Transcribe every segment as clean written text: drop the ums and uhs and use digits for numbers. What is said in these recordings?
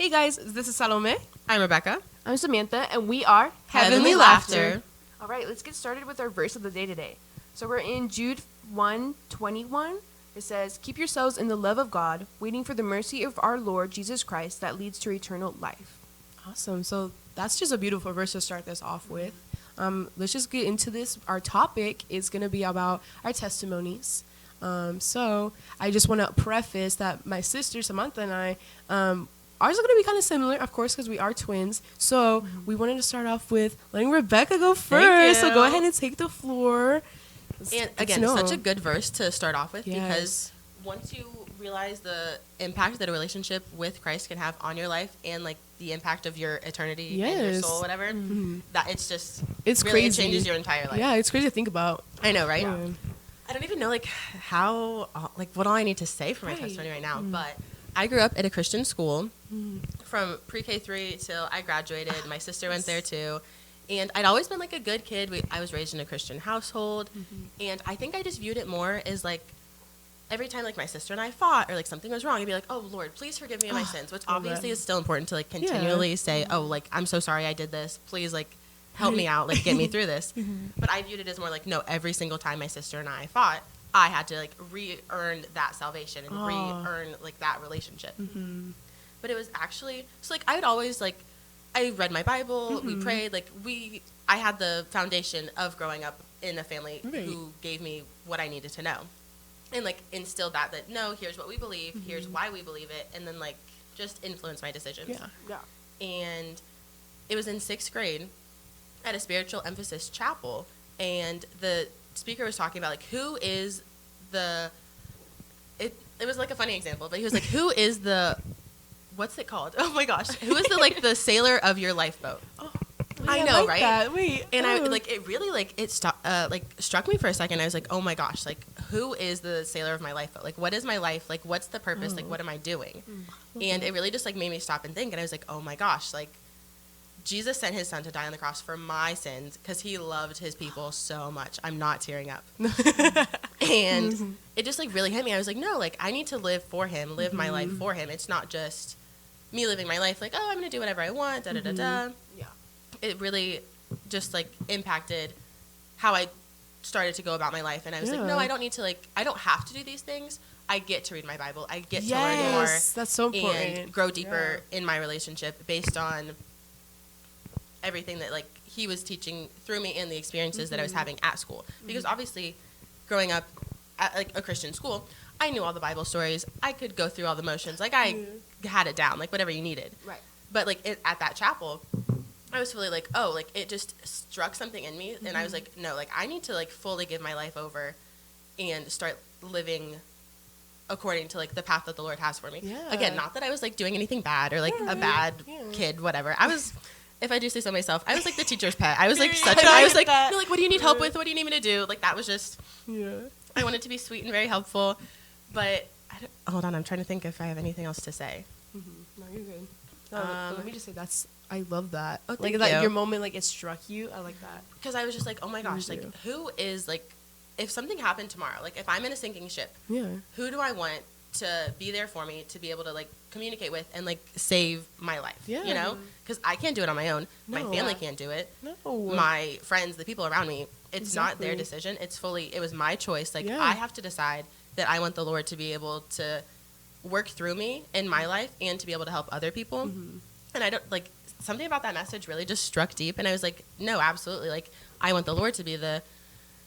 Hey guys, this is Salome. I'm Rebecca. I'm Samantha, and we are Heavenly Laughter. All right, let's get started with our verse of the day today. So we're in Jude 1:21. It says, "Keep yourselves in the love of God, waiting for the mercy of our Lord Jesus Christ that leads to eternal life." Awesome. So that's just a beautiful verse to start this off with. Let's just get into this. Our topic is going to be about our testimonies. So I just want to preface that my sister Samantha and I, ours are going to be kind of similar, of course, because we are twins. So we wanted to start off with letting Rebecca go first. So go ahead and take the floor. And again, it's such a good verse to start off with Yes. because once you realize the impact that a relationship with Christ can have on your life and like the impact of your eternity and your Yes. soul, whatever, that it's It's really crazy. it changes your entire life. Yeah, it's crazy to think about. I know, right? Yeah. I don't even know like how like what all I need to say for my Right. testimony right now, but I grew up at a Christian school from pre-K 3 till I graduated. My sister went there too. And I'd always been like a good kid. I was raised in a Christian household. And I think I just viewed it more as like every time like my sister and I fought or like something was wrong, I'd be like, "Oh Lord, please forgive me of my sins," which obviously is still important to like continually say, "Oh, like I'm so sorry I did this. Please like help me out, like get me through this." But I viewed it as more like, no, every single time my sister and I fought, I had to like re-earn that salvation and re-earn like that relationship. But it was actually so like I would always like I read my Bible, we prayed, like I had the foundation of growing up in a family who gave me what I needed to know. And like instilled that no, here's what we believe, here's why we believe it, and then like just influence my decisions. Yeah. And it was in 6th grade at a spiritual emphasis chapel, and the speaker was talking about like who is the it was like a funny example, but he was like, who is the what's it called? Oh my gosh. Who is the like the sailor of your lifeboat? I know, like right? That. Wait. And I like it really like it struck me for a second. I was like, "Oh my gosh, like who is the sailor of my lifeboat? Like what is my life? Like what's the purpose? Like what am I doing?" And it really just like made me stop and think, and I was like, "Oh my gosh, like Jesus sent his son to die on the cross for my sins because he loved his people so much." I'm not tearing up. And it just like really hit me. I was like, no, like I need to live for him, live my life for him. It's not just me living my life like, oh, I'm going to do whatever I want, da da da da. Yeah. It really just like impacted how I started to go about my life. And I was like, no, I don't need to like, I don't have to do these things. I get to read my Bible. I get to learn more. That's so important. And grow deeper in my relationship based on everything that like he was teaching through me and the experiences that I was having at school. Because obviously growing up at like a Christian school, I knew all the Bible stories. I could go through all the motions. Like I had it down, like whatever you needed. Right. But like at that chapel, I was fully like, oh, like it just struck something in me. And I was like, no, like I need to like fully give my life over and start living according to like the path that the Lord has for me. Yeah. Again, not that I was like doing anything bad or like a bad kid, whatever. I was, if I do say so myself, I was like the teacher's pet. I was like I was like, no, like, what do you need help with? What do you need me to do? Like that was just, I wanted to be sweet and very helpful. But hold on, I'm trying to think if I have anything else to say. No, you're good. Let me just say I love that. Oh, like thank that you. your moment, like it struck you. I like that. Because I was just like, oh my gosh, like who is like, if something happened tomorrow, like if I'm in a sinking ship, who do I want to be there for me to be able to like communicate with and like save my life? Yeah. You know, because I can't do it on my own. My No. family can't do it. No. My friends, the people around me, it's not their decision. It was my choice. Like I have to decide that I want the Lord to be able to work through me in my life and to be able to help other people. And I don't like something about that message really just struck deep. And I was like, no, absolutely. Like I want the Lord to be the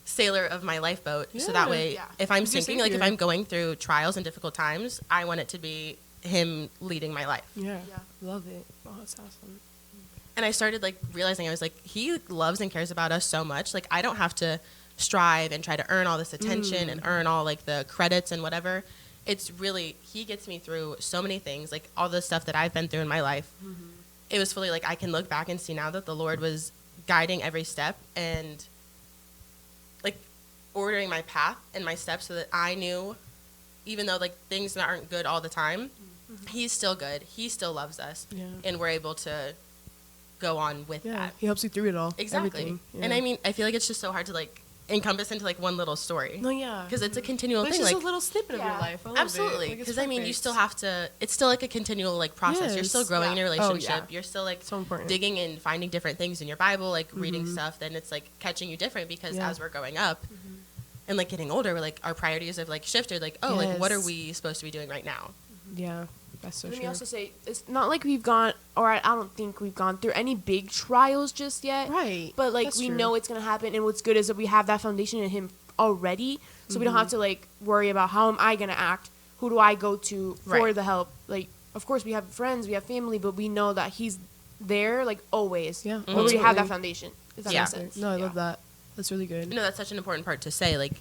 sailor of my lifeboat. So that way, if I'm sinking, like if I'm going through trials and difficult times, I want it to be him leading my life. Yeah. Love it. Oh, that's awesome. And I started like realizing I was like, he loves and cares about us so much. Like I don't have to strive and try to earn all this attention and earn all like the credits and whatever. It's really, he gets me through so many things, like all the stuff that I've been through in my life. It was fully like I can look back and see now that the Lord was guiding every step and like ordering my path and my steps so that I knew, even though like things aren't good all the time, he's still good. He still loves us. And we're able to go on with that. He helps you through it all. Exactly. Everything. And I mean, I feel like it's just so hard to like encompass into like one little story. No, yeah. Because it's a continual But it's thing. just like a little snippet of your Yeah. life. I love absolutely. it. Like, it's Because I mean, you perfect. still have to. It's still like a continual like process. You're still Yes. growing in your Yeah. Oh, relationship. yeah. You're still like So important. digging and finding different things in your Bible, like reading stuff. Then it's like catching you different because Yeah. as we're growing up and like getting older, we're like our priorities have like shifted. Like, oh, like what are Yes. we supposed to be doing right now? Yeah, that's so Let me true. also say, it's not like we've gone, or I don't think we've gone through any big trials just yet. Right. But like That's we true. know it's gonna happen, and what's good is that we have that foundation in Him already, so we don't have to like worry about how am I gonna act, who do I go to for Right. the help. Like, of course we have friends, we have family, but we know that He's there like always. Yeah, we already have that absolutely. foundation. If that Yeah. makes sense. No, I Yeah. love that. That's really good. No, that's such an important part to say. Like,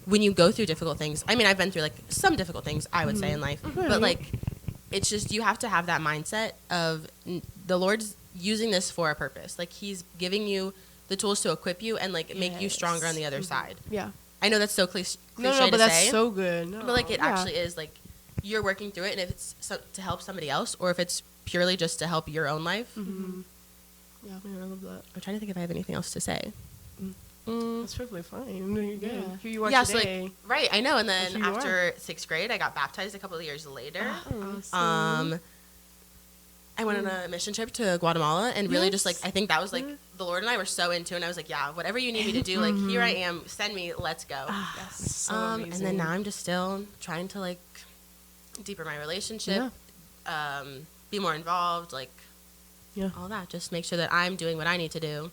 when you go through difficult things, I mean, I've been through like some difficult things, I would say, in life, but like, it's just you have to have that mindset of the Lord's using this for a purpose. Like, He's giving you the tools to equip you and like make you stronger on the other side. Yeah. I know that's so cliche No, to but that's say, so good. No. but like it Yeah. actually is. Like, you're working through it, and if it's to help somebody else, or if it's purely just to help your own life. Yeah, I love that. I'm trying to think if I have anything else to say. That's perfectly fine. No, you're good. Yeah. Here you are Yeah, so today. like, right, I know. And then Here you after 6th grade, I got baptized a couple of years later. Awesome. I went on a mission trip to Guatemala, and really just like Yes. I think that was like the Lord and I were so into, and I was like, yeah, whatever you need me to do, like here I am, send me, let's go. That's so And amazing. then now I'm just still trying to like deeper my relationship, be more involved, like Yeah. all that. Just make sure that I'm doing what I need to do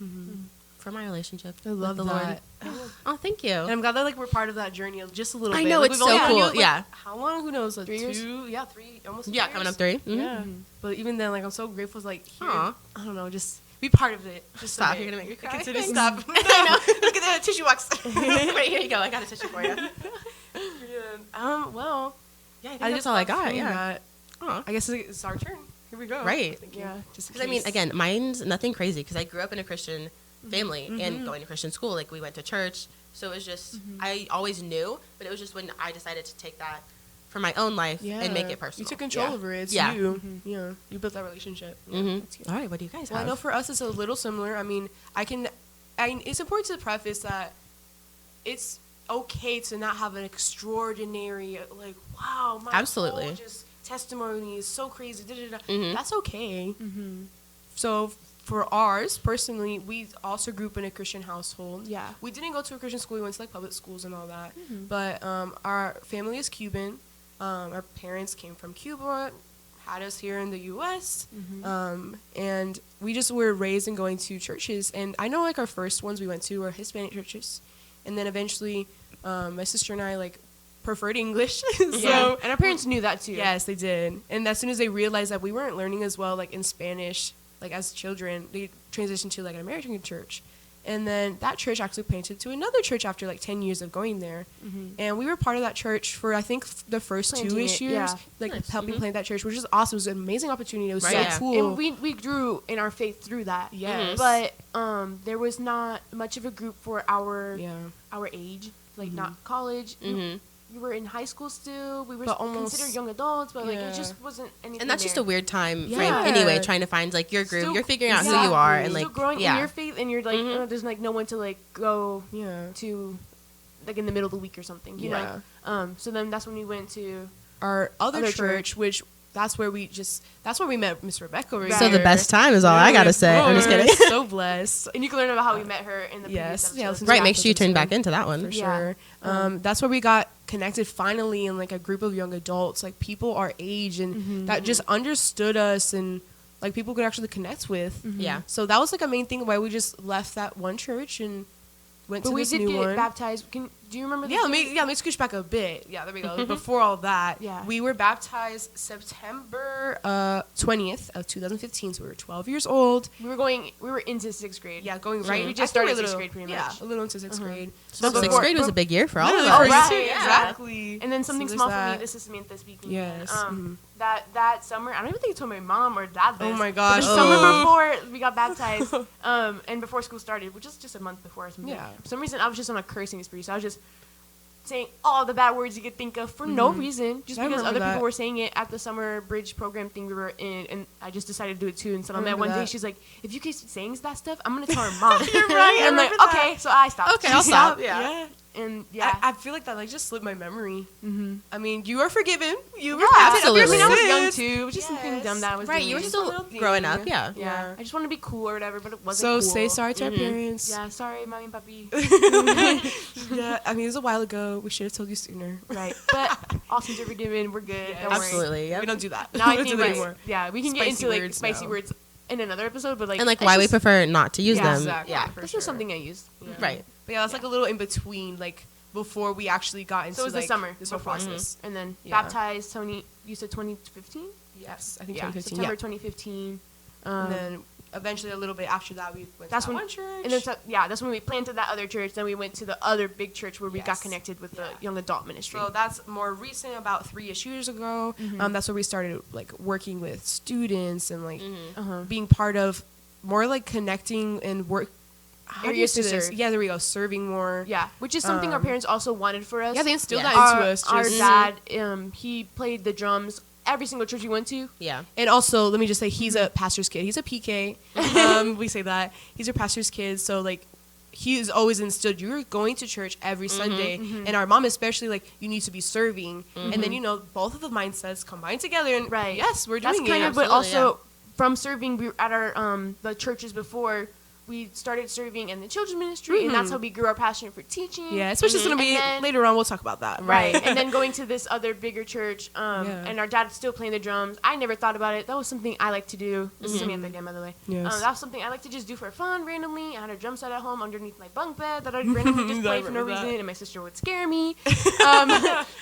for my relationship. I love with the that. Lord. Oh, thank you. And I'm glad that like we're part of that journey just a little I bit. know, Like, it's we've only so known you, cool, like, yeah. How long? Who knows? Like 3 years? 2? Yeah, 3. Almost. Yeah, 3 coming up years. 3. Mhm. Yeah. But even then, like I'm so grateful. To, like here, Aw. I don't know, just be part of it. Just Stop, a bit. you're gonna make me cry. Consider Thanks. stop. I know. Look at the tissue box. Right, here you go. I got a tissue for you. Well, Yeah, I think I that's just all I love got. hearing Yeah. that. Aw. I guess it's our turn. Here we go. Right. Yeah. Just in Because I mean, case. again, mine's nothing crazy because I grew up in a Christian family and going to Christian school. Like, we went to church. So it was just, I always knew, but it was just when I decided to take that for my own life and make it personal. You took control Yeah. over it. It's Yeah. you. Yeah. You built that relationship. Yeah, Mhm. that's good. All right, what do you guys Well, I have? know for us it's a little similar. I mean, it's important to preface that it's okay to not have an extraordinary, like, wow, my Absolutely. whole just testimony is so crazy. Da, da, da. Mhm. That's okay. So for ours, personally, we also grew up in a Christian household. Yeah. We didn't go to a Christian school. We went to like public schools and all that. But our family is Cuban. Our parents came from Cuba, had us here in the U.S. And we just were raised in going to churches. And I know like our first ones we went to were Hispanic churches, and then eventually my sister and I like preferred English. So And our parents knew that too. yes, they did. And as soon as they realized that we weren't learning as well, like in Spanish, like as children, they transitioned to like an American church. And then that church actually planted to another church after like 10 years of going there. And we were part of that church for I think the first Planting 2-ish it, years, yeah. like Nice. helping plant that church, which is awesome. It was an amazing opportunity. It was Right, so yeah. cool. And we grew in our faith through that. Yes. But there was not much of a group for our yeah. age, like not college. Mhm. We were in high school still. We were But almost- considered young adults, but like Yeah. it just wasn't anything. And that's just there. a weird time frame Yeah. anyway, trying to find like your groove. Still- You're figuring out who exactly. you are and like still growing yeah. in your faith, and you're like, there's like no one to like go Yeah. to, like in the middle of the week or something. You Yeah. know. So then that's when we went to. Our other Other church, which that's where we met Miss Rebecca right So the here. best time is all I gotta say. I'm just We're kidding. So blessed. And you can learn about how we met her in the Yes. previous Yeah, episode. listen Right, make sure you turn episode. back into that one. For Yeah. sure. That's where we got connected finally in like a group of young adults, like people our age, and that just understood us and like people could actually connect with. Yeah. So that was like a main thing why we just left that one church and went But to we this did new get one. baptized. Do you remember? Yeah, let me scooch back a bit. Yeah, there we go. Before all that, Yeah. we were baptized September 20th of 2015. So we were 12 years old. We were into 6th grade. Yeah, going So right. we I just think we're started a 6th little- grade pretty Yeah, much. a little into 6th grade. So But 6th before- grade was a big year for all of Literally, us. Oh, for right, you, yeah. exactly. And then something So small there's for me. that. This is Samantha speaking. Yes, That summer, I don't even think I told my mom or dad this. Oh my but gosh. The summer Oh. before we got baptized, and before school started, which is just a month before. Or something. Yeah. For some reason, I was just on a cursing spree. So I was just saying all the bad words you could think of for no reason, just I because remember other that. people were saying it at the summer bridge program thing we were in, and I just decided to do it too. And so I met remember one day, that. she's like, "If you keep saying that stuff, I'm gonna tell her mom." You're right, I And I'm like, remember that. "Okay," so I stopped. Okay, I'll stop. Yeah. And yeah, I feel like that like just slipped my memory. I mean, you are forgiven. You yeah, repented of your absolutely. I mean, I was young sins. too. It was just something dumb that I was Right, doing. you were Just still a little thing. growing up, yeah. Yeah, I just wanted to be cool or whatever, but it wasn't So cool. say sorry to our parents. Yeah, sorry, mommy and puppy. Yeah, I mean, it was a while ago. We should have told you sooner. Right, but all sins are forgiven. We're good. Yes. Don't worry. Absolutely, yep. We don't do that. Now I We don't think do that like, anymore. yeah, we can get Spicy into like words spicy now. words in another episode, but like And like it's why we just- prefer not to use Yeah, them. exactly. Yeah. For That's sure. just something I used. Right. But yeah, that's like a little in between, like before we actually got into So it was like, the summer this whole before. process. And then Yeah. baptized Tony. You said 2015. Yes, I think Yeah, 2015. September Yeah. 2015. And then eventually a little bit after that, we went That's to that when- one church. And then that's when we planted that other church. Then we went to the other big church where we got Yes. connected with Yeah. the young adult ministry. So that's more recent, about 3-ish years ago. Mm-hmm. That's where we started like working with students and like Uh-huh. being part of more like connecting and work. How do you Areas say to this? serve. Yeah, there we go. Serving more. Yeah, which is something our parents also wanted for us. Yeah, they instilled Yes. that into us. Our just- dad, he played the drums every single church we went to. Yeah. And also, let me just say, he's a pastor's kid. He's a PK. We say that. He's a pastor's kid. So, like, he is always instilled, you're going to church every Sunday. And our mom especially, like, you need to be serving. And then, you know, both of the mindsets combine together. And Right. yes, we're doing That's kind it. of, but Absolutely, also from serving, we at our the churches before. We started serving in the children's ministry, and that's how we grew our passion for teaching. Yeah, especially it's going to be And then- later on. We'll talk about that. Right. And then going to this other bigger church, Yeah. and our dad's still playing the drums. I never thought about it. That was something I like to do. This is Samantha again, by the way. Yes. That was something I like to just do for fun randomly. I had a drum set at home underneath my bunk bed that I'd randomly just I play for no remember that. reason, and my sister would scare me.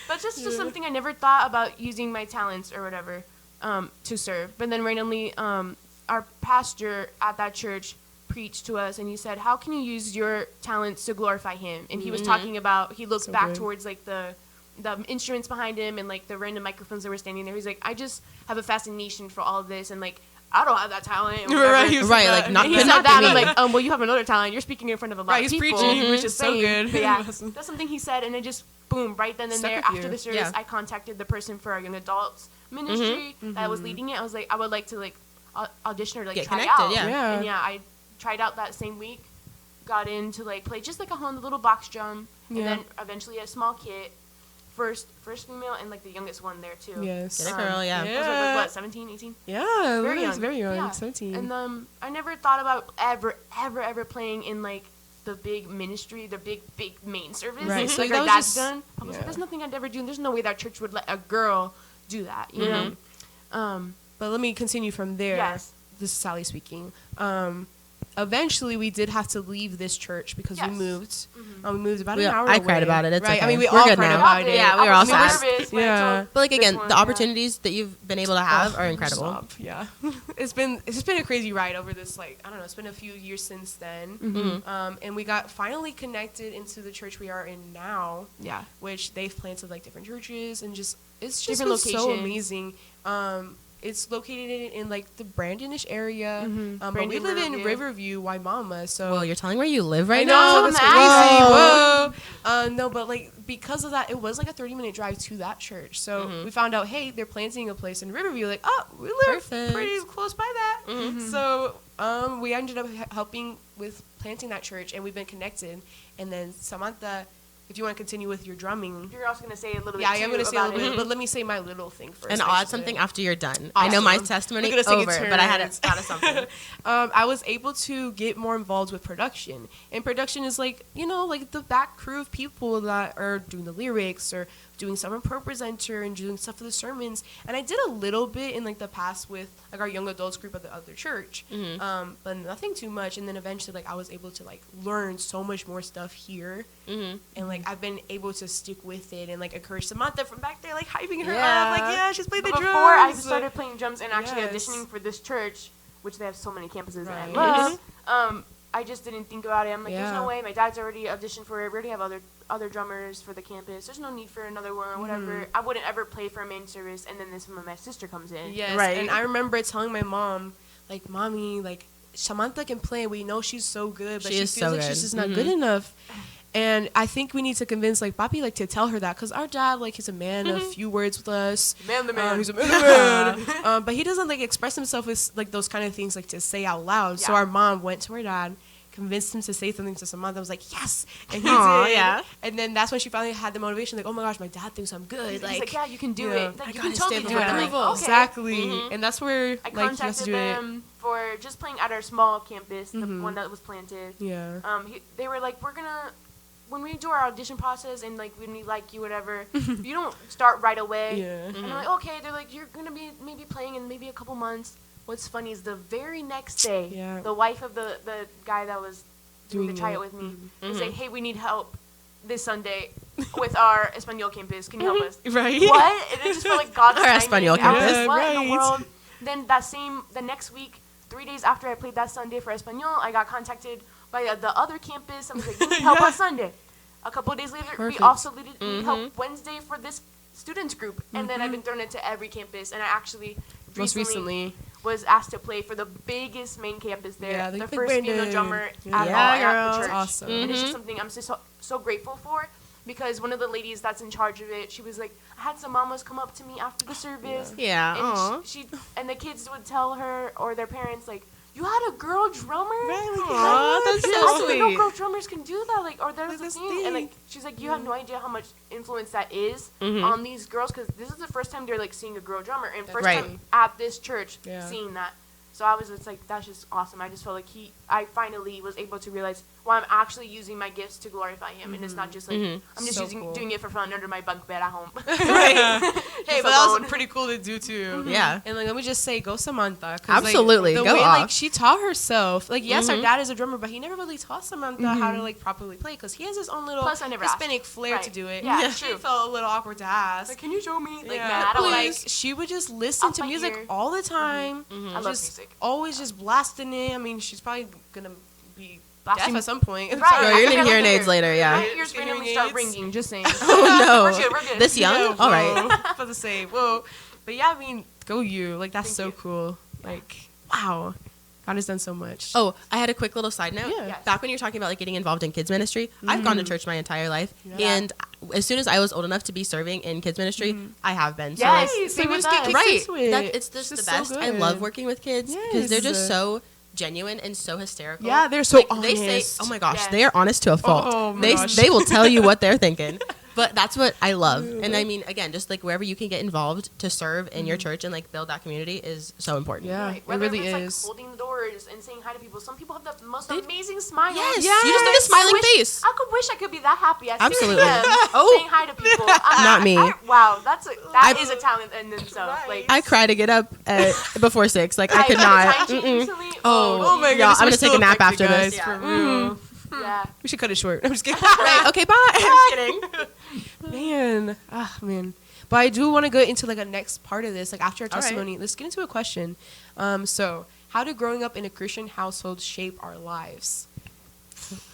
But just something I never thought about using my talents or whatever to serve. But then randomly, our pastor at that church preached to us, and he said, how can you use your talents to glorify him? And he was talking about, he looked So back good. towards like the instruments behind him and like the random microphones that were standing there. He's like, I just have a fascination for all of this, and like I don't have that talent. and whatever. Right, he was Right, like like, not- And he could said not be that, and I'm me. like, well, you have another talent. You're speaking in front of a lot Right, of he's people, preaching, which is so Saying, good. But yeah, Awesome. that's something he said, and it just boom, right then and Stuck there. with After you. the service, Yeah. I contacted the person for our young adults ministry that was leading it. I was like, I would like to like audition or like Get try connected, out. yeah. Yeah. And yeah, I tried out that same week. Got in to like play just like a little box drum, and Yeah. then eventually a small kit. First female and like the youngest one there too. Yes. Get it, girl, yeah. I was like, what, 17, 18? Yeah, Very he's young. very young. Yeah. 17. And I never thought about ever playing in like the big ministry, the big main service. Right, so Like that our was dad's just- done. I was yeah. like, there's nothing I'd ever do. And there's no way that church would let a girl do that, you know? But let me continue from there. Yes. This is Sally speaking. Eventually, we did have to leave this church because Yes. we moved. We moved about We- an hour I away. cried about it. It's right. I okay. mean, we We're all good cried now. about it. Yeah, we were I all was sad. nervous when I Yeah. told But like this again, one, the yeah. opportunities that you've been able to have are incredible. Stop. Yeah, it's just been a crazy ride over this. Like I don't know, it's been a few years since then. And we got finally connected into the church we are in now. Yeah. Which they've planted like different churches and just it's just Different been so locations. amazing. It's located in like the Brandonish area, but we Brandon, live in Riverview. Riverview, Waimama. So Well, you're telling where you live right I now? know, that's I'm crazy. Whoa. No, but like because of that, it was like a 30-minute drive to that church. So we found out, hey, they're planting a place in Riverview. Like, oh, we live Perfect. pretty close by that. So we ended up helping with planting that church, and we've been connected. And then Samantha, if you want to continue with your drumming. You're also going to say a little bit Yeah, I am going to say a little bit, but let me say my little thing first. And I I'll add should something say. after you're done. I know my Awesome. testimony We're gonna take over, it but I had turns. it out of something. I was able to get more involved with production. And production is like, you know, like the back crew of people that are doing the lyrics or doing stuff in Pro Presenter and doing stuff for the sermons. And I did a little bit in like the past with like our young adults group at the other church, but nothing too much. And then eventually like I was able to like learn so much more stuff here. And like I've been able to stick with it and like encourage Samantha from back there, like hyping her up. Like, yeah, she's played the But drums. before I started playing drums and actually Yes. auditioning for this church, which they have so many campuses Right. and I love, I just didn't think about it. I'm like, there's Yeah. no way. My dad's already auditioned for it. We already have other drummers for the campus. There's no need for another one or whatever. I wouldn't ever play for a main service, and then this when my sister comes in. Yes, Right. and I remember telling my mom, like, Mommy, like, Samantha can play. We know she's so good, but She she is feels so like good. she's just not good enough. And I think we need to convince like Papi like to tell her that, because our dad, like, he's a man of few words with us. Man the man. He's a man the man. But he doesn't like express himself with like those kind of things like to say out loud. So Yeah. our mom went to her dad, convinced him to say something to Samantha. Was like, yes, and he Aw, did. yeah. And then that's when she finally had the motivation. Like, oh my gosh, my dad thinks I'm good. He's like, yeah, you can do yeah. it. Like, I you gotta can totally stand do with it. my I'm like, approval. okay. Exactly. And that's where I like he has to contacted do it. them for just playing at our small campus, the one that was planted. Yeah. They were like, when we do our audition process and like when we like you, whatever, you don't start right away. Yeah. And I'm like, okay. They're like, you're gonna be maybe playing in maybe a couple months. What's funny is the very next day, Yeah. the wife of the guy that was doing the Doing tryout it. with me was like, hey, we need help this Sunday with our Espanol campus. Can you help us? Right. What? And it just felt like God's Our timing. Espanol I was campus. like, what in Right. the world? Then the next week, 3 days after I played that Sunday for Espanol, I got contacted by the other campus. I was like, you need help on Sunday. A couple of days later, Perfect. we also need help Wednesday for this students group. And then I've been thrown into every campus. And I actually Most recently. was asked to play for the biggest main campus there. Yeah, the Big first Brandon. female drummer Yeah. at Yeah, all at girl. the church. Awesome. And it's just something I'm so grateful for, because one of the ladies that's in charge of it, she was like, I had some mamas come up to me after the service. Yeah. Aw. And she and the kids would tell her or their parents like, you had a girl drummer? Aw, that's I so didn't know sweet. girl drummers can do that. Like, or there's Like a this thing. And thing. like, she's like, you have no idea how much influence that is on these girls, because this is the first time they're like seeing a girl drummer, and first Right. time at this church Yeah. seeing that. So I was just like, that's just awesome. I just felt like I finally was able to realize, well, I'm actually using my gifts to glorify Him, and it's not just like I'm just So cool. doing it for fun under my bunk bed at home. Hey, Just but that was alone. pretty cool to do too. Yeah. And like, let me just say, go Samantha. 'Cause, Absolutely, Like, the go way off. like she taught herself. Like, yes, our dad is a drummer, but he never really taught Samantha how to like properly play, because he has his own little Plus, I never asked. Hispanic flair Right. to do it. Yeah, She true. felt a little awkward to ask. Like, can you show me? Like, Yeah, nah, I don't like like. she would just listen Off to my music ear. all the time. I love Just music. always just blasting it. I mean, she's probably gonna be Blasting- deaf at some point. Right. Yo, I you're think gonna I need hearing like aids her. later, yeah. My ears Get randomly hearing start aids? ringing. Just saying. Oh no. We're good. We're good. This young? Yeah, All right. whoa. About to say, whoa. But yeah, I mean, go you. Like, that's Thank so you. cool. Like, wow. God has done so much. Oh, I had a quick little side note. Yeah. Yes. Back when you were talking about like getting involved in kids ministry, I've gone to church my entire life, Yeah. and as soon as I was old enough to be serving in kids ministry, I have been. So Yes. like, Same we with just get us. kicked right, into it. that, it's just the just best. so I love good. working with kids because they're just Yes. so genuine and so hysterical. Yeah, they're so They say, honest. "Oh my gosh, Yes. they are honest to a fault." Oh my gosh. They will tell you what they're thinking. But that's what I love. And I mean, again, just like wherever you can get involved to serve in your church and like build that community is so important. Yeah, Right. it Whether really if it's, is. Like, holding the doors and saying hi to people. Some people have the most amazing smile. Yes, you Yes. just need a smiling I wish- face. I could wish I could be that happy at Absolutely. 6 a.m. Oh. saying hi to people. Not me. Wow, that is a talent in itself. Like, I cry to get up at, before 6. Like I could did the not. time change Mm-mm. recently. Oh. my Yeah, goodness, I'm we're gonna take still a nap affected, after guys, this. For Yeah. real. Yeah. We should cut it short. I'm just kidding. Right, okay, bye. I'm just kidding. Man. But I do want to go into like a next part of this, like after our All right. testimony. Let's get into a question. So, how did growing up in a Christian household shape our lives?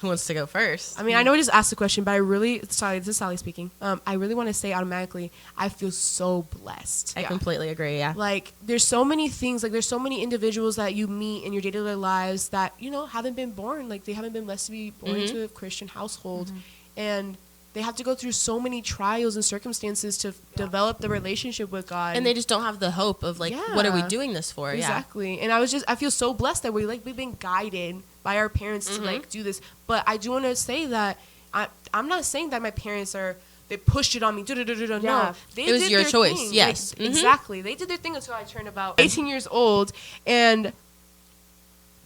Who wants to go first? I mean, I know I just asked the question, but I really, sorry, this is Sally speaking. I really want to say automatically, I feel so blessed. I completely agree. Yeah. Like, there's so many things, like, there's so many individuals that you meet in your day-to-day lives that, you know, haven't been born. Like, they haven't been blessed to be born into a Christian household. And they have to go through so many trials and circumstances to develop the relationship with God. And they just don't have the hope of like, what are we Yeah. doing this for? Exactly. And I feel so blessed that we've been guided by our parents to like do this. But I do want to say that I'm not saying that my parents they pushed it on me. Yeah. No, they It was did your their choice, thing. yes. Like, Mhm. exactly. They did their thing until I turned about 18 years old, and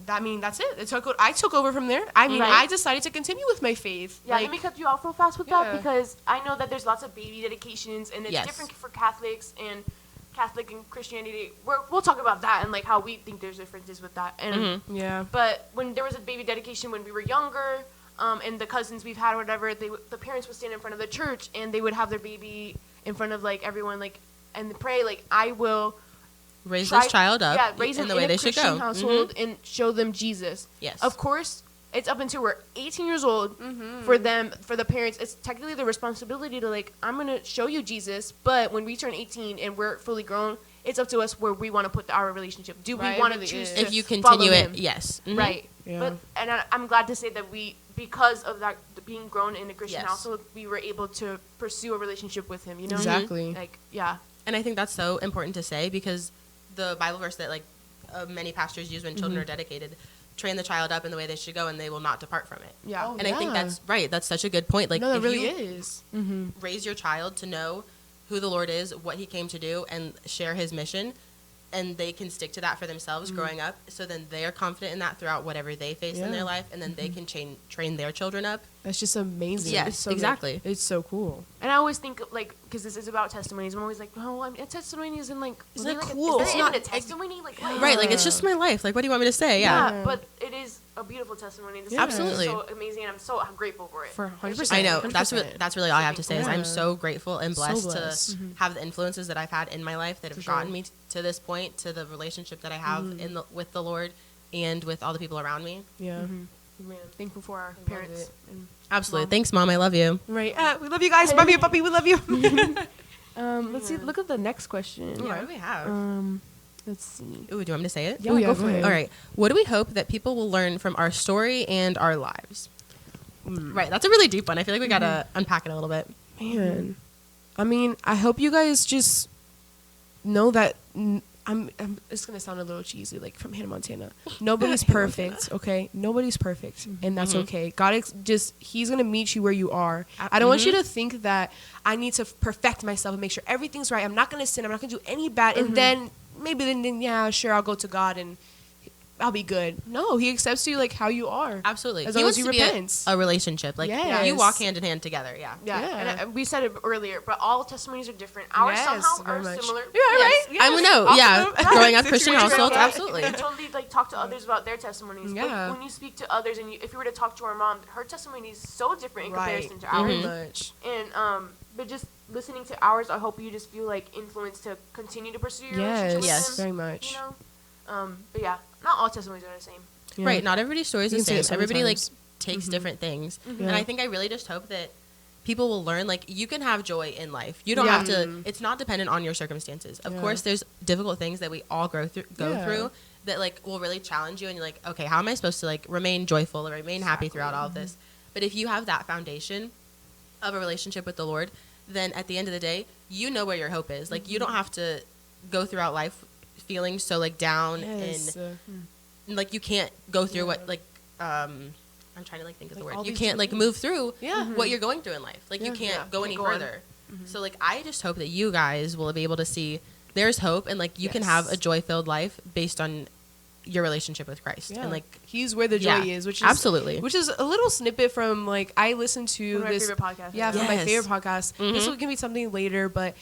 I mean that's it. I took over from there. I mean, Right. I decided to continue with my faith. Yeah, Like, let me cut you off real fast with Yeah. that, because I know that there's lots of baby dedications, and it's Yes. different for Catholics and Catholic and Christianity. We'll talk about that and like how we think there's differences with that. And yeah. but when there was a baby dedication when we were younger, and the cousins we've had or whatever, the parents would stand in front of the church and they would have their baby in front of like everyone, like, and pray like, I will Raise try- this child up raise in them the way in a they should Christian go. household and show them Jesus. Yes. Of course, it's up until we're 18 years old for the parents. It's technically the responsibility to like, I'm gonna show you Jesus, but when we turn 18 and we're fully grown, it's up to us where we want to put our relationship. Do Right, we it want to really choose is. to If you follow continue him? it, yes. Mhm. Right. Yeah. But I'm glad to say that because of that being grown in a Christian Yes. household, we were able to pursue a relationship with him, you know? Exactly. Like, yeah. And I think that's so important to say, because the Bible verse that like many pastors use when children are dedicated, train the child up in the way they should go and they will not depart from it. Yeah. Oh, And I think yeah. that's right. That's such a good point. Like, No, that if really you is. raise your child to know who the Lord is, what he came to do, and share his mission, and they can stick to that for themselves growing up, so then they're confident in that throughout whatever they face in Yeah. their life, and then they can train their children up. That's just amazing. Yes, It's so good. exactly. It's so cool. And I always think, like, because this is about testimonies, I'm always like, oh, a testimony isn't like, Isn't it like cool? Is It's that even not- a testimony? Like, what? Right, like, it's just my life. Like, what do you want me to say? Yeah. Yeah, but it is a beautiful testimony. This Yeah. is Absolutely. so amazing, and I'm so grateful for it. For It's 100%. just- I know. 100%. That's really all I have to say is I'm Yeah. so grateful and So blessed, blessed. to have the influences that I've had in my life that have For sure. gotten me to this point, to the relationship that I have with the Lord and with all the people around me. Yeah. Man, thankful for our love parents. it. And Absolutely. Thanks, Mom. I love you. Right. We love you guys. Mommy and puppy, we love you. let's see. Look at the next question. Yeah, what do we have? Let's see. Ooh, do you want me to say it? Yeah, go for it. All right. What do we hope that people will learn from our story and our lives? Right. That's a really deep one. I feel like we got to unpack it a little bit. Man. I mean, I hope you guys just know that it's going to sound a little cheesy, like from Hannah Montana. Nobody's perfect, okay? Nobody's perfect, and that's okay. God he's going to meet you where you are. I don't want you to think that I need to perfect myself and make sure everything's right. I'm not going to sin. I'm not going to do any bad. And then maybe then, yeah, sure, I'll go to God and I'll be good. No, he accepts you like how you are. Absolutely. As He long as wants you to be repent. a relationship. Like, Yes. you walk hand in hand together. Yeah. Yeah, Yeah. and we said it earlier, but all testimonies are different. Ours Yes, somehow very are much. similar. Yeah, right? I would know. Yeah. Growing up Christian Situation. households. Yeah. Absolutely. And totally like talk to others about their testimonies. Yeah. But when you speak to others, and if you were to talk to our mom, her testimony is so different in Right. comparison to ours. Very much. And but just listening to ours, I hope you just feel like influenced to continue to pursue your relationship with Yes. him, Very much. You know, but yeah, not all testimonies are the same. Yeah. Right. Not everybody's story is You the can say it same. so many Everybody like times. takes different things. Yeah. And I think I really just hope that people will learn, like, you can have joy in life. You don't Yeah. have to, it's not dependent on your circumstances. Of Yeah. course, there's difficult things that we all go Yeah. through that, like, will really challenge you. And you're like, okay, how am I supposed to, like, remain joyful or remain happy throughout all of this? But if you have that foundation of a relationship with the Lord, then at the end of the day, you know where your hope is. Like, you don't have to go throughout life feeling so, like, down Yes. and like you can't go through what like I'm trying to like think of the Like, word. all You these can't like different move through Yeah. what you're going through in life. Like you Yeah. can't Yeah, go can't any go on. further. So like I just hope that you guys will be able to see there's hope and like you can have Yes. a joy-filled life based on your relationship with Christ. Yeah. And like he's where the joy Yeah. is, which is Absolutely. which is a little snippet from like I listened to One of my this favorite podcasts. yeah from my Yes. favorite podcast. This will give me something later, but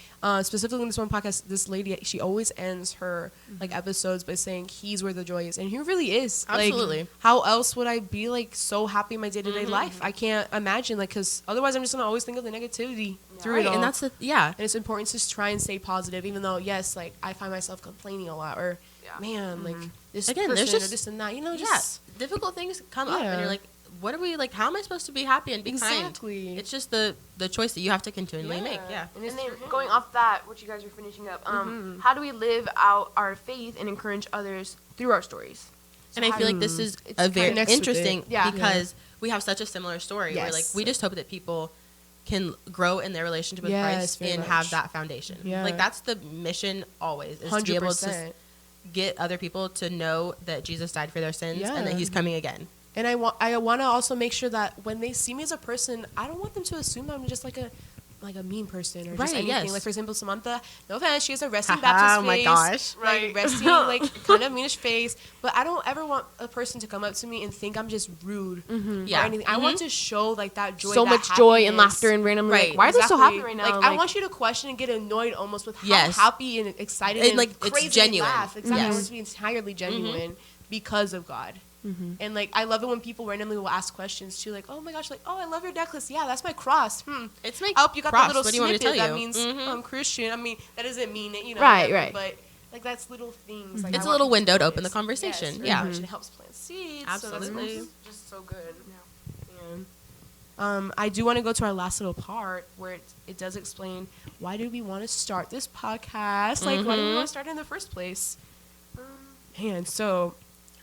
specifically in this one podcast, this lady she always ends her like episodes by saying he's where the joy is, and he really is. Absolutely. Like, how else would I be like so happy in my day to day life? I can't imagine like because otherwise I'm just gonna always think of the negativity through right. it all. And that's the yeah. And it's important to just try and stay positive, even though yes, like I find myself complaining a lot, or Yeah. man, like this Again, person there's or just- this and that, you know, Yeah. just Difficult things come up and Yeah. you're like, what are we like how am I supposed to be happy and be Exactly. kind? It's just the choice that you have to continually make. Yeah. And, And it's then through him. going off that, what you guys were finishing up, how do we live out our faith and encourage others through our stories? And I how feel do- like this is it's a very kinda next with interesting it. Yeah. because we have such a similar story where like Yes. we just hope that people can grow in their relationship with Yes, Christ very and much. have that foundation. Yeah. Like that's the mission always is to be able to 100%. get other people to know that Jesus died for their sins and that Yeah. he's coming again. And I want to also make sure that when they see me as a person, I don't want them to assume I'm just like a mean person or just Right, anything. yes. Like for example, Samantha, no offense, she has a resting Haha, Baptist oh my face. gosh. Right. Like resting, like kind of meanish face. But I don't ever want a person to come up to me and think I'm just rude Yeah. or anything. I want to show like that joy, so that much joy and happiness. laughter and randomly Right, like, why are they so Exactly. happy right now? Like, I want you to question and get annoyed almost with how Yes. happy and excited And, and like, it's crazy they genuine. laugh. Exactly. I Yes. want it to be entirely genuine because of God. And like I love it when people randomly will ask questions too, like, "Oh my gosh, like, oh, I love your necklace. Yeah, that's my cross. It's my I hope you got cross. the little What do you want me to snippet tell that you? means Mhm. I'm Christian. I mean, that doesn't mean it, you know. Right, whatever, right. But like that's little things. Like, It's I a little want people window to notice. open the conversation. Yes, very Yeah. much. And it helps plant seeds. Absolutely. So that's just so good. Yeah. I do want to go to our last little part where it does explain why did we want to start this podcast? Like, why did we want to start it in the first place? Man, so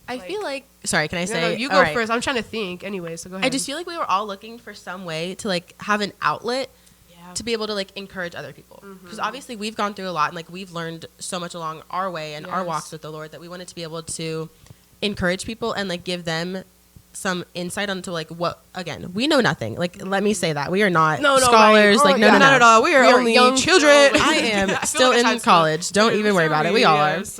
I feel like, sorry, can I say? No, you go first. I'm trying to think anyway, so go ahead. I just feel like we were all looking for some way to like have an outlet Yeah. to be able to like encourage other people. Because obviously we've gone through a lot and like we've learned so much along our way and our Yes. walks with the Lord that we wanted to be able to encourage people and like give them some insight onto like what, again, we know nothing. Like, let me say that we are not scholars. Right. Like, no, not at all. We are only young children. I am feel still like a in high college. Don't even worry about it. We all are. Yes.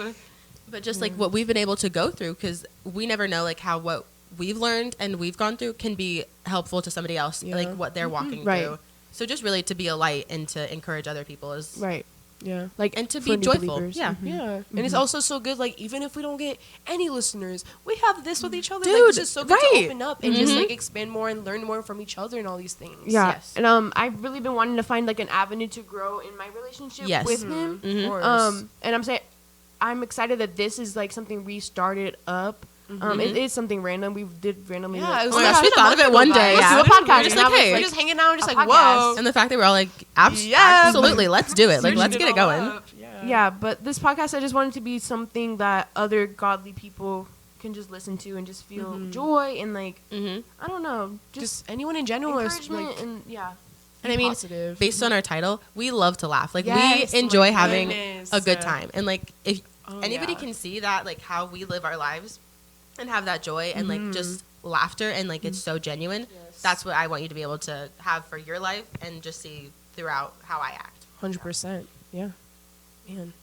But just like what we've been able to go through, because we never know like how what we've learned and we've gone through can be helpful to somebody else, Yeah. like what they're walking Right. through. So just really to be a light and to encourage other people is Right. Yeah. Like and to for be new joyful. believers. Yeah. Yeah, and it's also so good. Like even if we don't get any listeners, we have this with each other. Dude, like, it's just so good right. to open up and just like expand more and learn more from each other and all these things. Yeah. Yes. And I've really been wanting to find like an avenue to grow in my relationship Yes. with him. Of course. And I'm excited that this is like something we started up. It is something random. We did randomly. Yeah, like, it was Oh my like, gosh, we thought of it one day. Let's Yeah. do a podcast. We're just And like, I was hey. we're just hanging out and just A like, podcast. whoa. And the fact that we're all like, Yeah. absolutely, let's do it. Like, Searching let's it get it all going. up. Yeah, but this podcast, I just wanted to be something that other godly people can just listen to and just feel joy and like Mm-hmm. I don't know, Just anyone in general is encouragement like and yeah. And I mean, positive. based on our title, we love to laugh. Like Yes, we enjoy my having goodness. a good time. And like if Oh, anybody yeah. can see that, like how we live our lives and have that joy and like just laughter and like it's so genuine. Yes. That's what I want you to be able to have for your life and just see throughout how I act. 100%. Yeah. Man.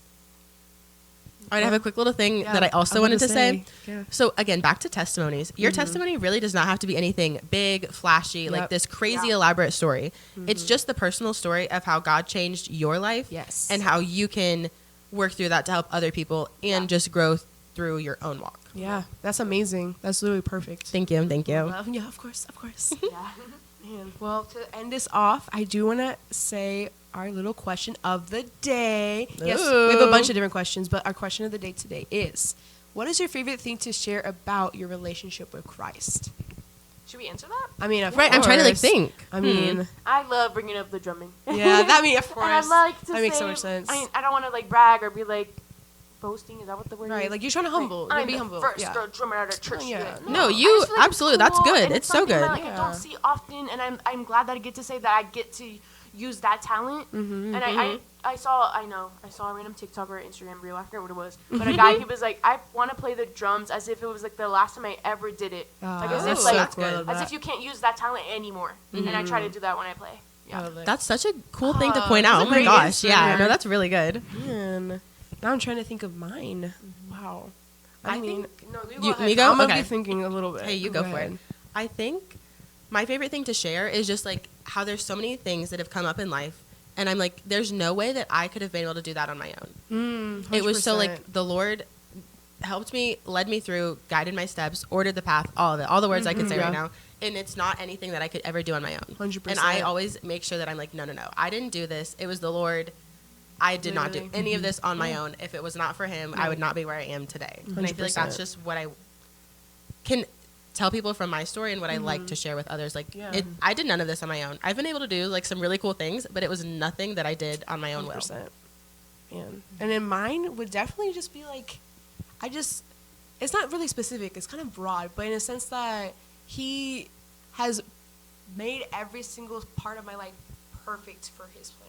All right, I have a quick little thing Yeah, that I also I'm wanted to gonna say. Yeah. So again, back to testimonies. Your testimony really does not have to be anything big, flashy, like Yep. this crazy elaborate story. It's just the personal story of how God changed your life Yes. and how you can work through that to help other people and just grow through your own walk. Yeah. That's amazing. That's literally perfect. Thank you. Thank you. Yeah, of course. Of course. Yeah. Man, well, to end this off, I do want to say our little question of the day. Yes, we have a bunch of different questions, but our question of the day today is, what is your favorite thing to share about your relationship with Christ? Should we answer that? I mean, of Right, I'm trying to like course. think. I mean, I love bringing up the drumming. yeah, that mean, of course. And I like to that say, makes so much sense. I don't want to like brag or be like boasting. Is that what the word Right, is? like you're trying to humble. I'm be the humble. first yeah. girl drummer at a church. Oh, yeah. Like, No, I you- just feel like it's absolutely, that's cool, good. and It's so something that, good. like, I Yeah. don't see often, and I'm glad that I get to say that I get to use that talent. And I saw a random TikTok or Instagram reel. I forget what it was, but a guy he was like, I want to play the drums as if it was like the last time I ever did it. Like as if Oh, like that's good. as if you can't use that talent anymore. And I try to do that when I play. Yeah. That's such a cool thing to point that's out. a Oh my great gosh. answer. Yeah, no, that's really good. Man, now I'm trying to think of mine. Wow. I mean, no, me go? I'm gonna Okay. be thinking a little bit. Hey, you go for it. ahead. I think my favorite thing to share is just like how there's so many things that have come up in life. And I'm like, there's no way that I could have been able to do that on my own. It was so 100%. like the Lord helped me, led me through, guided my steps, ordered the path, all of it, all the words I could say Yeah. right now. And it's not anything that I could ever do on my own. 100%. And I always make sure that I'm like, no, I didn't do this. It was the Lord. I did not do Literally. any of this on my own. If it was not for him, I would not be where I am today. And I feel like that's 100%. just what I can tell people from my story and what I like to share with others. Like, Yeah. I did none of this on my own. I've been able to do like some really cool things, but it was nothing that I did on my own will. 100%. Man. And then mine would definitely just be like, it's not really specific, it's kind of broad, but in a sense that he has made every single part of my life perfect for his plan.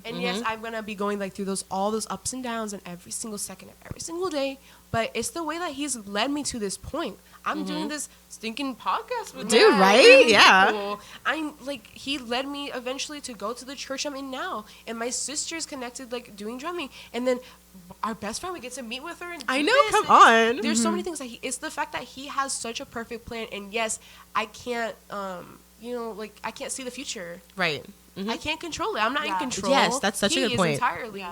And yes, I'm gonna be going like through all those ups and downs and every single second of every single day, but it's the way that he's led me to this point. I'm doing this stinking podcast with Dude, mad right? people. Yeah. I'm like, he led me eventually to go to the church I'm in now, and my sister's connected like doing drumming, and then our best friend, we get to meet with her and I do know, this, come and on. there's so many things that it's the fact that he has such a perfect plan, and yes, I can't like I can't see the future. Right. I can't control it. I'm not in Yeah. control. Yes, that's such a He good is point. entirely.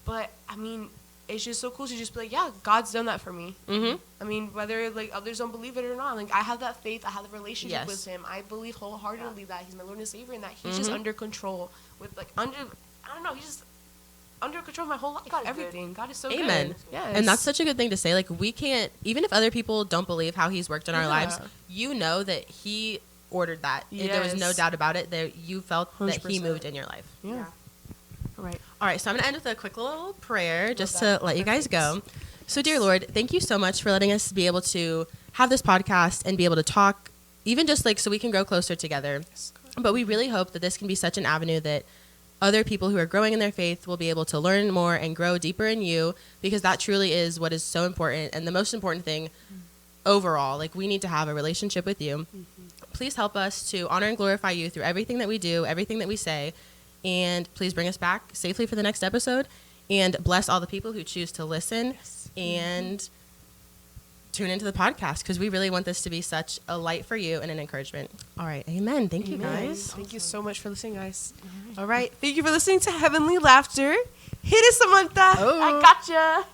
But I mean, it's just so cool to just be like, yeah, God's done that for me. Mm-hmm. I mean, whether like others don't believe it or not, like I have that faith, I have the relationship Yes. with Him. I believe wholeheartedly that He's my Lord and Savior, and that He's just under control with like I don't know, He's just under control of my whole life, God is good. everything. God is so Amen. good. Yes. And that's such a good thing to say. Like, we can't, even if other people don't believe how he's worked in our Yeah. lives, you know that he ordered that. There was no Yes. doubt about it. There, you felt that he 100%. moved in your life. yeah. Right. All right, so I'm going to end with a quick little prayer just to let you guys go. So, dear Lord, thank you so much for letting us be able to have this podcast and be able to talk, even just like so we can grow closer together. But we really hope that this can be such an avenue that other people who are growing in their faith will be able to learn more and grow deeper in you, because that truly is what is so important and the most important thing overall. Like, we need to have a relationship with you. Please help us to honor and glorify you through everything that we do, everything that we say, and please bring us back safely for the next episode, and bless all the people who choose to listen and tune into the podcast, because we really want this to be such a light for you and an encouragement. All right. Amen. Thank you, guys. Thank you so much for listening, guys. All right. Thank you for listening to Heavenly Laughter. Hit us, Samantha. I gotcha.